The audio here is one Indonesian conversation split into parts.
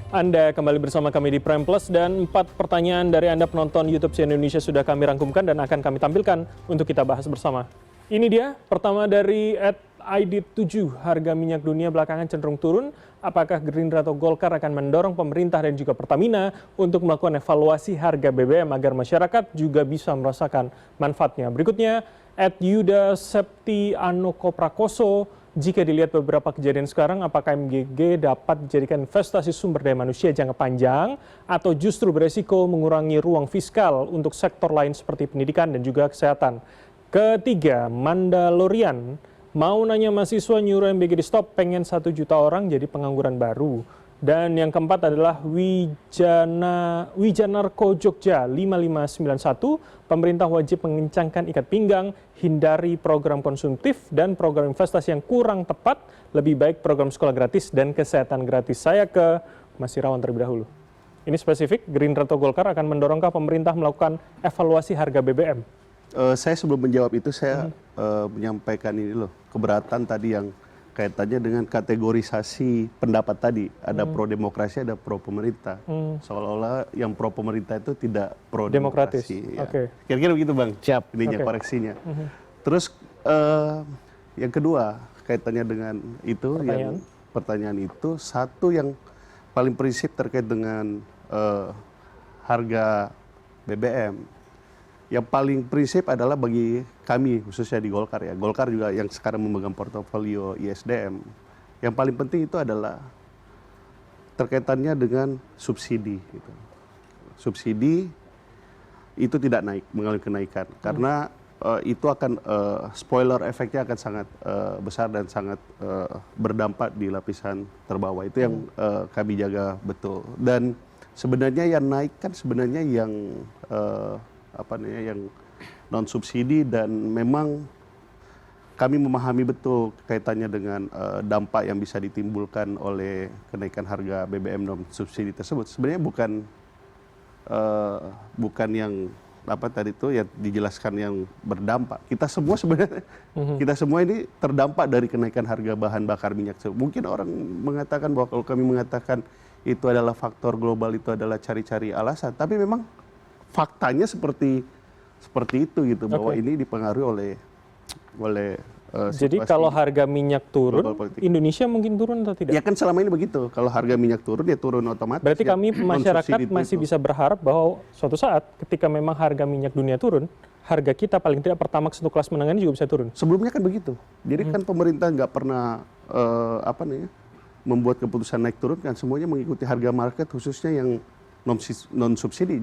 Anda kembali bersama kami di Prime Plus dan 4 pertanyaan dari Anda penonton YouTube CNN Indonesia sudah kami rangkumkan dan akan kami tampilkan untuk kita bahas bersama. Ini dia, pertama dari @ID7, harga minyak dunia belakangan cenderung turun. Apakah Gerindra atau Golkar akan mendorong pemerintah dan juga Pertamina untuk melakukan evaluasi harga BBM agar masyarakat juga bisa merasakan manfaatnya? Berikutnya, @Yuda Septi Anoko Prakoso, jika dilihat beberapa kejadian sekarang, apakah MGG dapat dijadikan investasi sumber daya manusia jangka panjang atau justru beresiko mengurangi ruang fiskal untuk sektor lain seperti pendidikan dan juga kesehatan? Ketiga, Mandalorian mau nanya mahasiswa nyuruh MBG di stop, pengen 1 juta orang jadi pengangguran baru. Dan yang keempat adalah Wijanarko Jogja 5591, pemerintah wajib mengencangkan ikat pinggang, hindari program konsumtif dan program investasi yang kurang tepat, lebih baik program sekolah gratis dan kesehatan gratis. Saya ke Mas Irawan terlebih dahulu. Ini spesifik, Gerindra atau Golkar akan mendorongkah pemerintah melakukan evaluasi harga BBM? Saya sebelum menjawab itu, saya menyampaikan ini loh, keberatan tadi yang kaitannya dengan kategorisasi pendapat tadi, ada pro demokrasi, ada pro pemerintah. Seolah-olah yang pro pemerintah itu tidak pro demokrasi. Ya. Kira-kira begitu Bang. Siap. Ininya koreksinya. Terus yang kedua kaitannya dengan itu, yang pertanyaan itu, satu yang paling prinsip terkait dengan harga BBM. Yang paling prinsip adalah bagi kami, khususnya di Golkar ya. Golkar juga yang sekarang memegang portofolio ISDM. Yang paling penting itu adalah terkaitannya dengan subsidi. Gitu. Subsidi itu tidak naik, mengalami kenaikan. Karena itu akan, spoiler efeknya akan sangat besar dan sangat berdampak di lapisan terbawah. Itu yang kami jaga betul. Dan sebenarnya yang naik kan sebenarnya yang yang non subsidi, dan memang kami memahami betul kaitannya dengan dampak yang bisa ditimbulkan oleh kenaikan harga BBM non subsidi tersebut. Sebenarnya bukan yang tadi itu yang dijelaskan yang berdampak. Kita semua sebenarnya kita semua ini terdampak dari kenaikan harga bahan bakar minyak. Mungkin orang mengatakan bahwa kalau kami mengatakan itu adalah faktor global, itu adalah cari-cari alasan, tapi memang faktanya seperti itu gitu, bahwa ini dipengaruhi oleh jadi kalau harga minyak turun, Indonesia mungkin turun atau tidak? Ya kan selama ini begitu, kalau harga minyak turun ya turun otomatis. Berarti ya, kami masyarakat masih bisa berharap bahwa suatu saat ketika memang harga minyak dunia turun, harga kita paling tidak Pertamax untuk kelas menengah ini juga bisa turun. Sebelumnya kan begitu. Jadi kan pemerintah nggak pernah membuat keputusan naik turun, kan semuanya mengikuti harga market, khususnya yang non subsidi.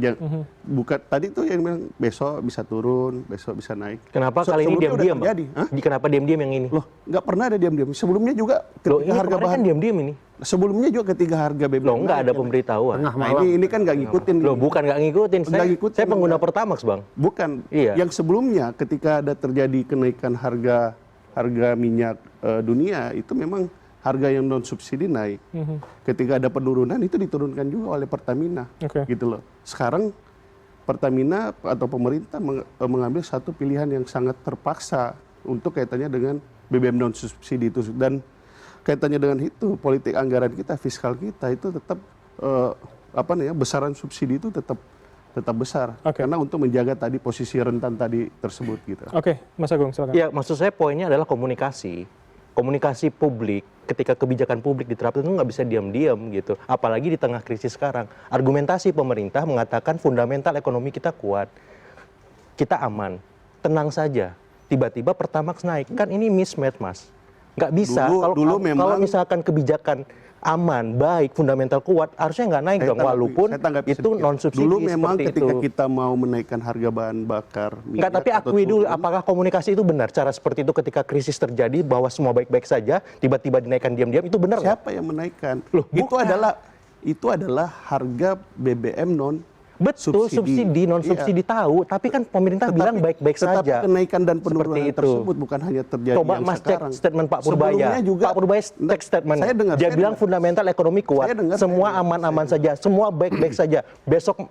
Bukan tadi tuh yang bilang besok bisa turun, besok bisa naik. Kenapa kali ini diam-diam? Kenapa diam-diam yang ini? Loh, nggak pernah ada diam-diam. Sebelumnya juga ketika harga bahan kan diam-diam ini. Sebelumnya juga ketika harga BBM. Loh, nggak ada pemberitahuan. Nah, ini kan nggak ngikutin. Loh, bukan nggak ngikutin. Saya pengguna Pertamax, Bang. Bukan. Iya. Yang sebelumnya ketika ada terjadi kenaikan harga minyak dunia, itu memang harga yang non subsidi naik. Ketika ada penurunan itu diturunkan juga oleh Pertamina, gitu loh. Sekarang Pertamina atau pemerintah mengambil satu pilihan yang sangat terpaksa untuk kaitannya dengan BBM non subsidi itu, dan kaitannya dengan itu politik anggaran kita, fiskal kita itu tetap besaran subsidi itu tetap besar, karena untuk menjaga tadi posisi rentan tadi tersebut gitu. Mas Agung silakan. Ya, maksud saya poinnya adalah komunikasi publik. Ketika kebijakan publik diterapkan itu nggak bisa diam-diam gitu. Apalagi di tengah krisis sekarang. Argumentasi pemerintah mengatakan fundamental ekonomi kita kuat. Kita aman. Tenang saja. Tiba-tiba Pertamax naik. Kan ini mismatch, Mas. Nggak bisa. Kalau misalkan kebijakan aman, baik, fundamental kuat, harusnya nggak naik dong. Walaupun itu non-subsidi. Dulu memang ketika kita mau menaikkan harga bahan bakar minyak. Enggak, tapi akui dulu, apakah komunikasi itu benar? Cara seperti itu ketika krisis terjadi, bahwa semua baik-baik saja, tiba-tiba dinaikkan diam-diam, itu benar? Siapa yang menaikkan? Loh, itu adalah harga BBM non Betul, subsidi, non subsidi tahu, tapi kan pemerintah bilang baik-baik saja. Tetapi kenaikan dan penurunan tersebut bukan hanya terjadi Coba yang Mas sekarang. cek statement Pak Purbaya. Pak Purbaya cek statement. Dia bilang fundamental ekonomi kuat, semua aman-aman saja, semua baik-baik saja. Besok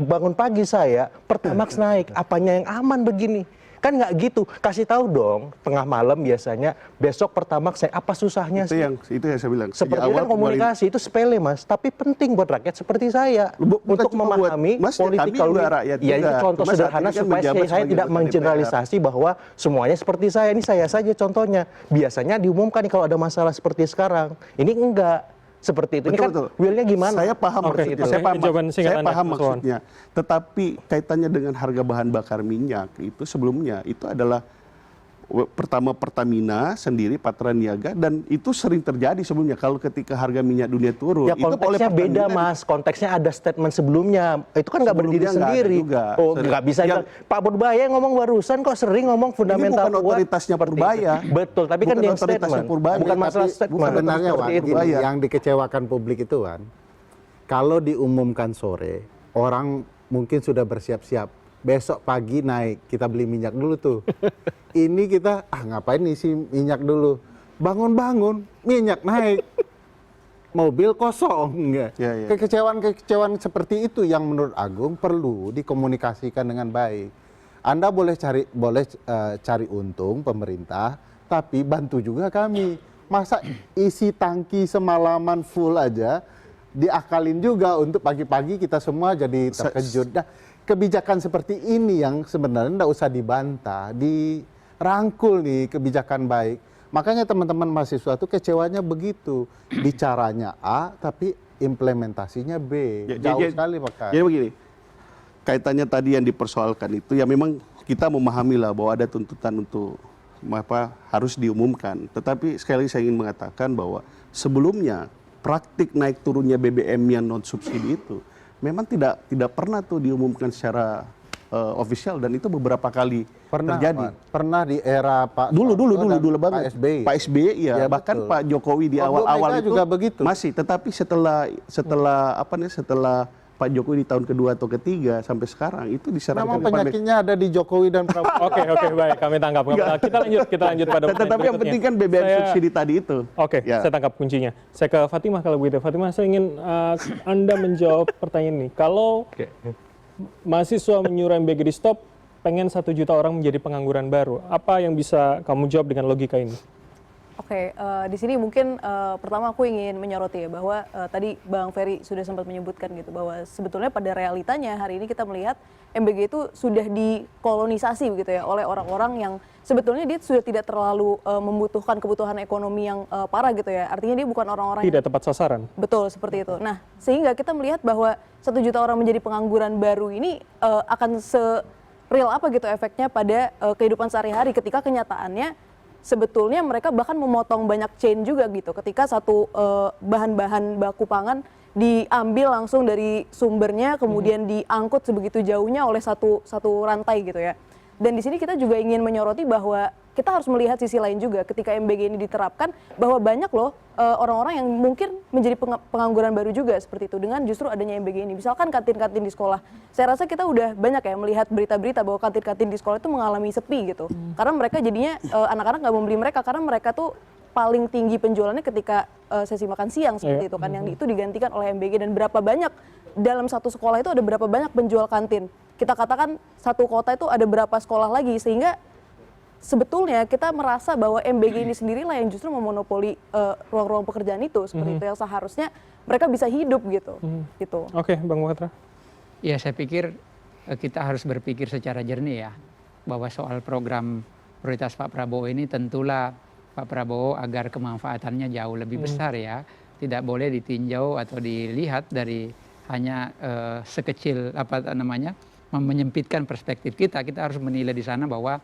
bangun pagi saya, Pertamax naik, apanya yang aman begini? Kan nggak gitu. Kasih tahu dong tengah malam biasanya, besok Pertamax saya apa susahnya sih? Itu yang saya bilang. Seperti kan komunikasi itu sepele Mas, tapi penting buat rakyat seperti saya untuk memahami political will. Ya itu contoh sederhana supaya saya tidak menggeneralisasi bahwa semuanya seperti saya. Ini saya saja contohnya. Biasanya diumumkan nih kalau ada masalah seperti sekarang. Ini enggak seperti itu. Ini kan will-nya gimana? Saya paham maksudnya. Saya paham maksudnya. Tetapi kaitannya dengan harga bahan bakar minyak itu sebelumnya itu adalah pertama Pertamina sendiri Patraniaga, dan itu sering terjadi sebelumnya kalau ketika harga minyak dunia turun. Ya konteksnya itu beda Mas, konteksnya ada statement sebelumnya, itu kan nggak berdiri sendiri. Oh nggak bisa bilang, Pak Purbaya ngomong barusan kok sering ngomong fundamental. Ini bukan otoritasnya Purbaya. Betul, tapi bukan kan dia statement, bukan masalah statement. Sebenarnya yang dikecewakan publik itu kan, kalau diumumkan sore, orang mungkin sudah bersiap-siap. Besok pagi naik, kita beli minyak dulu tuh. Ini kita, ngapain isi minyak dulu. Bangun-bangun, minyak naik. Mobil kosong. Kekecewaan seperti itu yang menurut Agung perlu dikomunikasikan dengan baik. Anda boleh cari untung pemerintah, tapi bantu juga kami. Masa isi tangki semalaman full aja, diakalin juga untuk pagi-pagi kita semua jadi terkejut. Nah, kebijakan seperti ini yang sebenarnya tidak usah dibantah, dirangkul nih kebijakan baik. Makanya teman-teman mahasiswa itu kecewanya begitu. Bicaranya A, tapi implementasinya B. Jauh sekali Pak. Jadi begini, kaitannya tadi yang dipersoalkan itu, ya memang kita memahami lah bahwa ada tuntutan untuk harus diumumkan. Tetapi sekali lagi saya ingin mengatakan bahwa sebelumnya praktik naik turunnya BBM yang non subsidi itu memang tidak pernah tuh diumumkan secara official, dan itu beberapa kali terjadi. Pernah di era Pak banget. Pak SBY ya, bahkan betul. Pak Jokowi di awal-awal itu juga begitu. Masih, tetapi setelah Pak Jokowi di tahun kedua atau ketiga sampai sekarang itu disarankan. Memang penyakitnya ada di Jokowi dan Prabowo. Oke, baik, kami tangkap. Kita lanjut pada tetapi yang penting kan BBM subsidi tadi itu. Oke, saya tangkap kuncinya. Saya ke Fatimah kalau begitu. Fatimah, saya ingin Anda menjawab pertanyaan ini. Kalau mahasiswa menyuruh MBG di stop, pengen 1 juta orang menjadi pengangguran baru. Apa yang bisa kamu jawab dengan logika ini? Oke, di sini mungkin pertama aku ingin menyoroti ya bahwa tadi Bang Ferry sudah sempat menyebutkan gitu bahwa sebetulnya pada realitanya hari ini kita melihat MBG itu sudah dikolonisasi begitu ya oleh orang-orang yang sebetulnya dia sudah tidak terlalu membutuhkan kebutuhan ekonomi yang parah gitu ya. Artinya dia bukan orang-orang tidak tepat sasaran. Betul, seperti itu. Nah, sehingga kita melihat bahwa 1 juta orang menjadi pengangguran baru ini akan se-real apa gitu efeknya pada kehidupan sehari-hari ketika kenyataannya sebetulnya mereka bahkan memotong banyak chain juga gitu ketika satu bahan-bahan baku pangan diambil langsung dari sumbernya kemudian diangkut sebegitu jauhnya oleh satu rantai gitu ya. Dan di sini kita juga ingin menyoroti bahwa kita harus melihat sisi lain juga ketika MBG ini diterapkan bahwa banyak loh orang-orang yang mungkin menjadi pengangguran baru juga seperti itu dengan justru adanya MBG ini. Misalkan kantin-kantin di sekolah. Saya rasa kita udah banyak ya melihat berita-berita bahwa kantin-kantin di sekolah itu mengalami sepi gitu. Karena mereka jadinya anak-anak nggak membeli mereka karena mereka tuh paling tinggi penjualannya ketika sesi makan siang seperti itu kan, yang itu digantikan oleh MBG. Dan berapa banyak dalam satu sekolah itu ada berapa banyak penjual kantin. Kita katakan satu kota itu ada berapa sekolah lagi, sehingga sebetulnya kita merasa bahwa MBG ini sendirilah yang justru memonopoli ruang-ruang pekerjaan itu seperti itu yang seharusnya mereka bisa hidup gitu. Gitu. Oke, Bang Muhatra. Ya, saya pikir kita harus berpikir secara jernih ya bahwa soal program prioritas Pak Prabowo ini tentulah Pak Prabowo agar kemanfaatannya jauh lebih besar ya, tidak boleh ditinjau atau dilihat dari hanya sekecil menyempitkan perspektif kita. Kita harus menilai di sana bahwa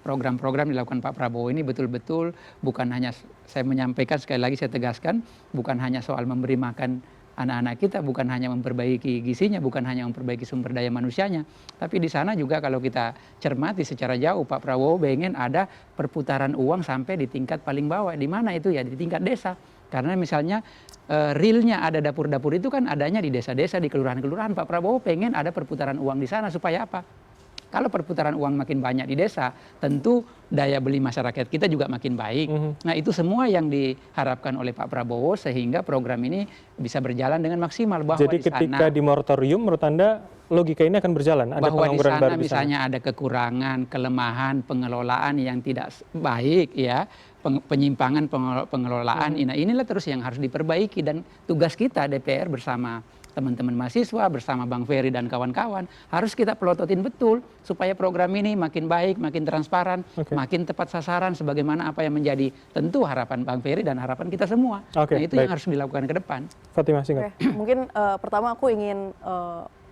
program-program dilakukan Pak Prabowo ini betul-betul bukan hanya, saya menyampaikan sekali lagi, saya tegaskan, bukan hanya soal memberi makan anak-anak kita, bukan hanya memperbaiki gizinya, bukan hanya memperbaiki sumber daya manusianya, tapi di sana juga kalau kita cermati secara jauh, Pak Prabowo pengen ada perputaran uang sampai di tingkat paling bawah. Di mana itu ya? Di tingkat desa. Karena misalnya realnya ada dapur-dapur itu kan adanya di desa-desa, di kelurahan-kelurahan. Pak Prabowo pengen ada perputaran uang di sana supaya apa? Kalau perputaran uang makin banyak di desa, tentu daya beli masyarakat kita juga makin baik. Nah, itu semua yang diharapkan oleh Pak Prabowo sehingga program ini bisa berjalan dengan maksimal. Bahwa Jadi ketika di moratorium menurut Anda logika ini akan berjalan? Ada bahwa di pengangguran sana baru di sana? misalnya ada kekurangan, kelemahan, pengelolaan yang tidak baik, ya, penyimpangan pengelolaan. Nah, inilah terus yang harus diperbaiki, dan tugas kita DPR bersama teman-teman mahasiswa, bersama Bang Ferry dan kawan-kawan harus kita pelototin betul supaya program ini makin baik, makin transparan, makin tepat sasaran sebagaimana apa yang menjadi tentu harapan Bang Ferry dan harapan kita semua. Nah, itu yang harus dilakukan ke depan. Fatimah, singkat. Mungkin pertama aku ingin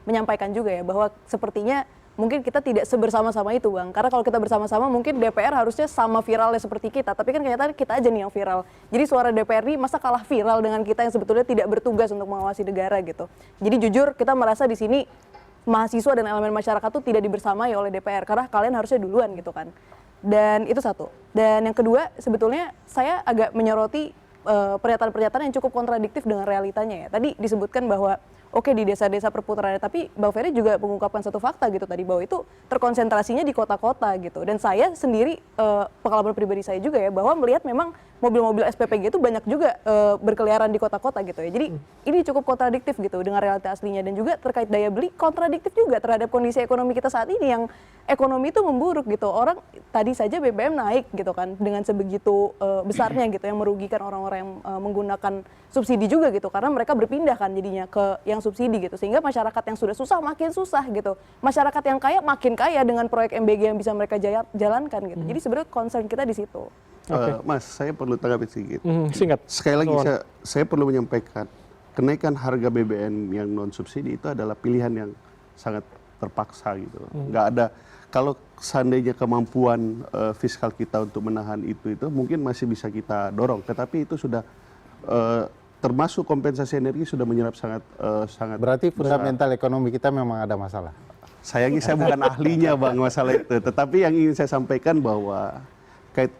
menyampaikan juga ya bahwa sepertinya mungkin kita tidak sebersama-sama itu, Bang. Karena kalau kita bersama-sama mungkin DPR harusnya sama viralnya seperti kita, tapi kan kenyataan kita aja nih yang viral. Jadi suara DPR ini masa kalah viral dengan kita yang sebetulnya tidak bertugas untuk mengawasi negara gitu. Jadi jujur kita merasa di sini mahasiswa dan elemen masyarakat tuh tidak dibersamai oleh DPR karena kalian harusnya duluan gitu kan. Dan itu satu. Dan yang kedua, sebetulnya saya agak menyoroti pernyataan-pernyataan yang cukup kontradiktif dengan realitanya ya. Tadi disebutkan bahwa oke di desa-desa perputarannya, tapi Bang Ferry juga mengungkapkan satu fakta gitu tadi bahwa itu terkonsentrasinya di kota-kota gitu. Dan saya sendiri pengalaman pribadi saya juga ya bahwa melihat memang mobil-mobil SPPG itu banyak juga berkeliaran di kota-kota gitu ya. Jadi ini cukup kontradiktif gitu dengan realitas aslinya, dan juga terkait daya beli kontradiktif juga terhadap kondisi ekonomi kita saat ini yang ekonomi itu memburuk gitu. Orang tadi saja BBM naik gitu kan dengan sebegitu besarnya gitu yang merugikan orang-orang yang menggunakan subsidi juga gitu karena mereka berpindah kan jadinya ke yang subsidi gitu sehingga masyarakat yang sudah susah makin susah gitu. Masyarakat yang kaya makin kaya dengan proyek MBG yang bisa mereka jalankan gitu. Jadi sebenarnya concern kita di situ. Mas, saya perlu tanggapi sedikit. Singkat. Sekali lagi saya perlu menyampaikan kenaikan harga BBM yang non subsidi itu adalah pilihan yang sangat terpaksa gitu. Nggak ada, kalau seandainya kemampuan fiskal kita untuk menahan itu mungkin masih bisa kita dorong. Tetapi itu sudah termasuk kompensasi energi sudah menyerap sangat Berarti fundamental ekonomi kita memang ada masalah. Sayangnya saya bukan ahlinya Bang masalah itu. Tetapi yang ingin saya sampaikan bahwa kait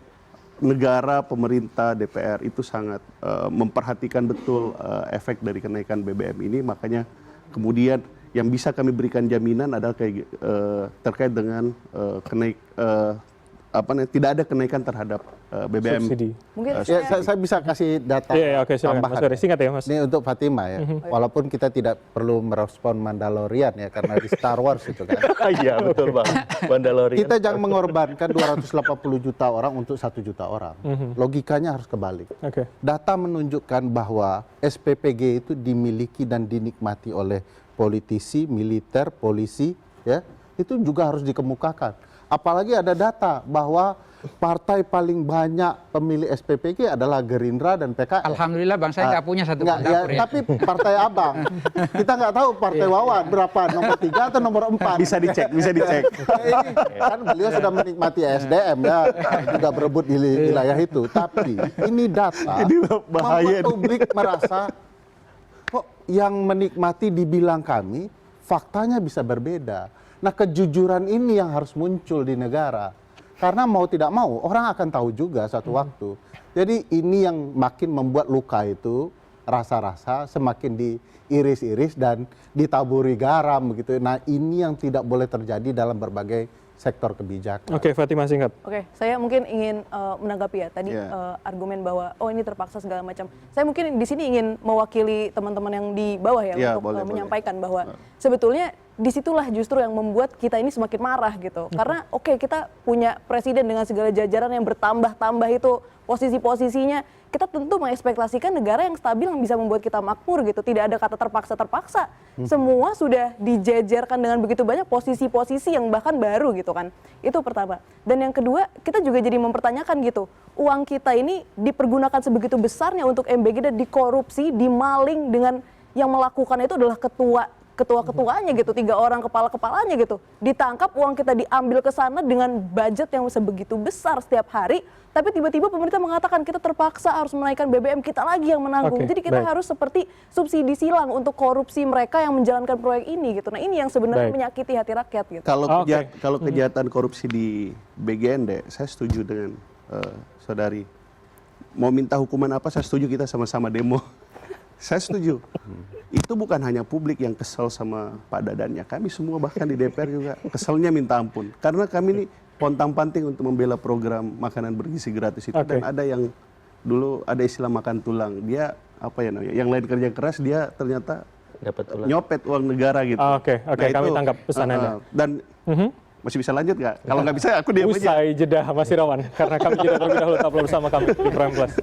negara, pemerintah, DPR itu sangat memperhatikan betul efek dari kenaikan BBM ini. Makanya kemudian yang bisa kami berikan jaminan adalah terkait dengan tidak ada kenaikan terhadap BBM. Subsidi. Mungkin Ya, saya bisa kasih data Oke, silakan Mas tambahan. Ferry. Singkat ya, Mas. Ini untuk Fatimah ya. Walaupun kita tidak perlu merespon Mandalorian ya karena di Star Wars itu kan. Iya, betul Bang. Mandalorian. Kita jangan mengorbankan 280 juta orang untuk 1 juta orang. Logikanya harus kebalik. Oke. Data menunjukkan bahwa SPPG itu dimiliki dan dinikmati oleh politisi, militer, polisi, ya. Itu juga harus dikemukakan. Apalagi ada data bahwa partai paling banyak pemilih SPPG adalah Gerindra dan PKS. Alhamdulillah Bang, saya nggak punya satu dapur ya. Tapi partai Abang, kita nggak tahu partai Wawan berapa, nomor 3 atau nomor 4. Bisa dicek. Kan beliau sudah menikmati SDM ya, juga berebut di wilayah itu. Tapi ini data Ini bahaya membuat publik merasa kok yang menikmati dibilang kami, faktanya bisa berbeda. Nah, kejujuran ini yang harus muncul di negara. Karena mau tidak mau, orang akan tahu juga satu waktu. Jadi ini yang makin membuat luka itu, rasa-rasa semakin diiris-iris dan ditaburi garam begitu. Nah, ini yang tidak boleh terjadi dalam berbagai sektor kebijakan. Oke, Fatimah, singkat. Oke, saya mungkin ingin menanggapi ya tadi argumen bahwa ini terpaksa segala macam. Saya mungkin di sini ingin mewakili teman-teman yang di bawah ya untuk menyampaikan bahwa sebetulnya disitulah justru yang membuat kita ini semakin marah gitu. Karena kita punya presiden dengan segala jajaran yang bertambah-tambah itu posisi-posisinya. Kita tentu mengekspektasikan negara yang stabil yang bisa membuat kita makmur gitu. Tidak ada kata terpaksa-terpaksa. Semua sudah dijajarkan dengan begitu banyak posisi-posisi yang bahkan baru gitu kan. Itu pertama. Dan yang kedua, kita juga jadi mempertanyakan gitu. Uang kita ini dipergunakan sebegitu besarnya untuk MBG dan dikorupsi, dimaling dengan yang melakukan itu adalah ketua-ketuanya gitu, 3 orang kepala-kepalanya gitu. Ditangkap, uang kita diambil ke sana dengan budget yang sebegitu besar setiap hari, tapi tiba-tiba pemerintah mengatakan kita terpaksa harus menaikkan BBM, kita lagi yang menanggung. Jadi kita harus seperti subsidi silang untuk korupsi mereka yang menjalankan proyek ini gitu. Nah, ini yang sebenarnya menyakiti hati rakyat gitu. Kalau kejahatan korupsi di BGND, saya setuju dengan saudari. Mau minta hukuman apa, saya setuju kita sama-sama demo. Saya setuju. Itu bukan hanya publik yang kesel sama Pak Dadannya. Kami semua bahkan di DPR juga keselnya minta ampun. Karena kami ini pontang-panting untuk membela program makanan bergizi gratis itu. Dan ada yang dulu ada istilah makan tulang. Dia apa ya namanya? Yang lain kerja keras, dia ternyata Dapat tulang. nyopet uang negara gitu. Oke, kami tangkap pesan Anda. Dan masih bisa lanjut nggak? Kalau nggak bisa aku diam aja. Usai jeda Mas Irawan, karena kami jeda terlebih dahulu. Tetaplah bersama kami di Prime Plus.